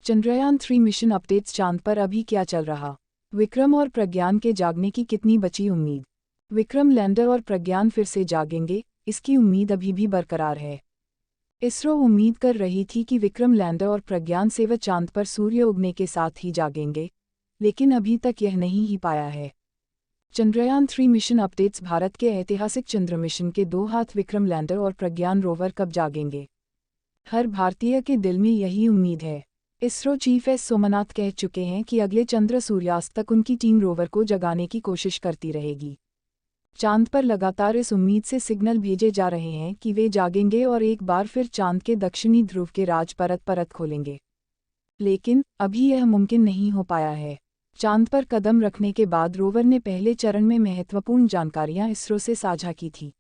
Chandrayaan-3 mission updates. चांद पर अभी क्या चल रहा? विक्रम और प्रज्ञान के जागने की कितनी बची उम्मीद? विक्रम लैंडर और प्रज्ञान फिर से जागेंगे, इसकी उम्मीद अभी भी बरकरार है। इसरो उम्मीद कर रही थी कि विक्रम लैंडर और प्रज्ञान से वह चांद पर सूर्य उगने के साथ ही जागेंगे, लेकिन अभी तक यह नहीं ही पाया है। Chandrayaan-3 mission updates. भारत के ऐतिहासिक चंद्र मिशन के 2 हाथ विक्रम लैंडर और प्रज्ञान रोवर कब जागेंगे? हर भारतीय के दिल में यही उम्मीद है। इसरो चीफ एस सोमनाथ कह चुके हैं कि अगले चंद्र सूर्यास्त तक उनकी टीम रोवर को जगाने की कोशिश करती रहेगी। चांद पर लगातार इस उम्मीद से सिग्नल भेजे जा रहे हैं कि वे जागेंगे और एक बार फिर चांद के दक्षिणी ध्रुव के राज परत परत खोलेंगे। लेकिन अभी यह मुमकिन नहीं हो पाया है। चांद पर कदम रखने के बाद रोवर ने पहले चरण में महत्वपूर्ण जानकारियां इसरो से साझा की थी,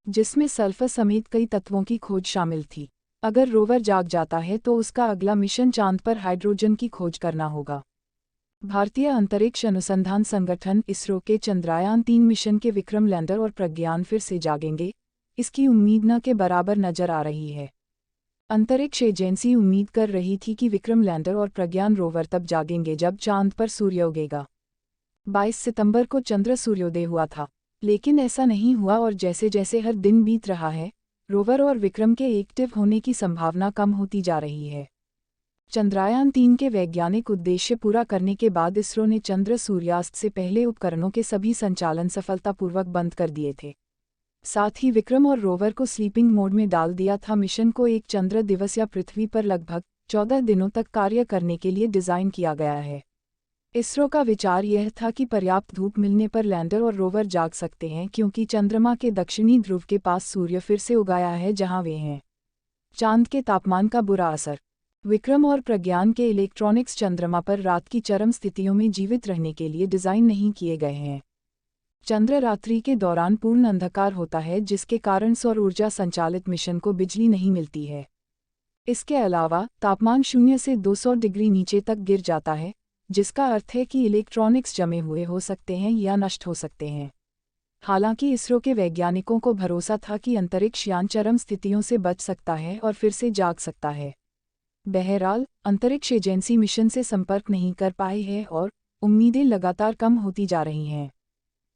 जिसमें सल्फर समेत कई तत्वों की खोज शामिल थी। अगर रोवर जाग जाता है तो उसका अगला मिशन चांद पर हाइड्रोजन की खोज करना होगा। भारतीय अंतरिक्ष अनुसंधान संगठन इसरो के चंद्रयान-3 मिशन के विक्रम लैंडर और प्रज्ञान फिर से जागेंगे, इसकी उम्मीद न के बराबर नजर आ रही है। अंतरिक्ष एजेंसी उम्मीद कर रही थी कि विक्रम लैंडर और प्रज्ञान रोवर तब जागेंगे जब चांद पर सूर्य उगेगा। 22 सितंबर को चंद्र सूर्योदय हुआ था, लेकिन ऐसा नहीं हुआ और जैसे जैसे हर दिन बीत रहा है, रोवर और विक्रम के एक्टिव होने की संभावना कम होती जा रही है। चंद्रयान-3 के वैज्ञानिक उद्देश्य पूरा करने के बाद इसरो ने चंद्र सूर्यास्त से पहले उपकरणों के सभी संचालन सफलतापूर्वक बंद कर दिए थे। साथ ही विक्रम और रोवर को स्लीपिंग मोड में डाल दिया था। मिशन को एक चंद्र दिवस या पृथ्वी पर लगभग 14 दिनों तक कार्य करने के लिए डिज़ाइन किया गया है। इसरो का विचार यह था कि पर्याप्त धूप मिलने पर लैंडर और रोवर जाग सकते हैं, क्योंकि चंद्रमा के दक्षिणी ध्रुव के पास सूर्य फिर से उगाया है जहां वे हैं। चांद के तापमान का बुरा असर। विक्रम और प्रज्ञान के इलेक्ट्रॉनिक्स चंद्रमा पर रात की चरम स्थितियों में जीवित रहने के लिए डिज़ाइन नहीं किए गए हैं। चंद्र रात्रि के दौरान पूर्ण अंधकार होता है, जिसके कारण सौर ऊर्जा संचालित मिशन को बिजली नहीं मिलती है। इसके अलावा तापमान 0 से 200 डिग्री नीचे तक गिर जाता है, जिसका अर्थ है कि इलेक्ट्रॉनिक्स जमे हुए हो सकते हैं या नष्ट हो सकते हैं। हालांकि इसरो के वैज्ञानिकों को भरोसा था कि अंतरिक्ष यान चरम स्थितियों से बच सकता है और फिर से जाग सकता है। बहरहाल, अंतरिक्ष एजेंसी मिशन से संपर्क नहीं कर पाई है और उम्मीदें लगातार कम होती जा रही हैं।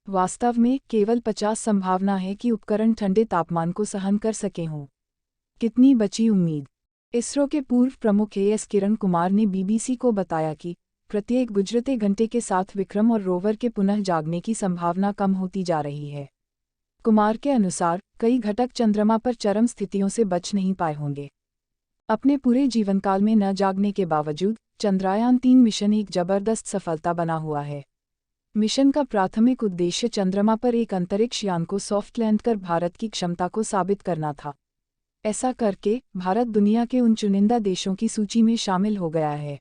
वास्तव में केवल 50 संभावना है कि उपकरण ठंडे तापमान को सहन कर सके हों। कितनी बची उम्मीद? इसरो के पूर्व प्रमुख एएस किरण कुमार ने बीबीसी को बताया कि प्रत्येक गुजरते घंटे के साथ विक्रम और रोवर के पुनः जागने की संभावना कम होती जा रही है। कुमार के अनुसार कई घटक चंद्रमा पर चरम स्थितियों से बच नहीं पाए होंगे। अपने पूरे जीवनकाल में न जागने के बावजूद चंद्रयान-3 मिशन एक जबरदस्त सफलता बना हुआ है। मिशन का प्राथमिक उद्देश्य चंद्रमा पर एक अंतरिक्ष यान को सॉफ्ट लैंड कर भारत की क्षमता को साबित करना था। ऐसा करके भारत दुनिया के उन चुनिंदा देशों की सूची में शामिल हो गया है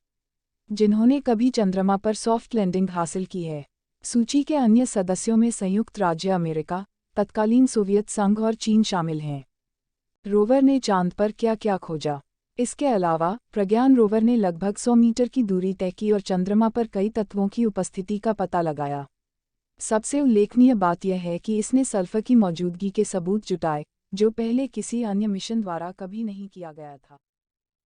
जिन्होंने कभी चंद्रमा पर सॉफ्ट लैंडिंग हासिल की है। सूची के अन्य सदस्यों में संयुक्त राज्य अमेरिका, तत्कालीन सोवियत संघ और चीन शामिल हैं। रोवर ने चांद पर क्या क्या खोजा? इसके अलावा प्रज्ञान रोवर ने लगभग 100 मीटर की दूरी तय की और चंद्रमा पर कई तत्वों की उपस्थिति का पता लगाया। सबसे उल्लेखनीय बात यह है कि इसने सल्फर की मौजूदगी के सबूत जुटाए, जो पहले किसी अन्य मिशन द्वारा कभी नहीं किया गया था।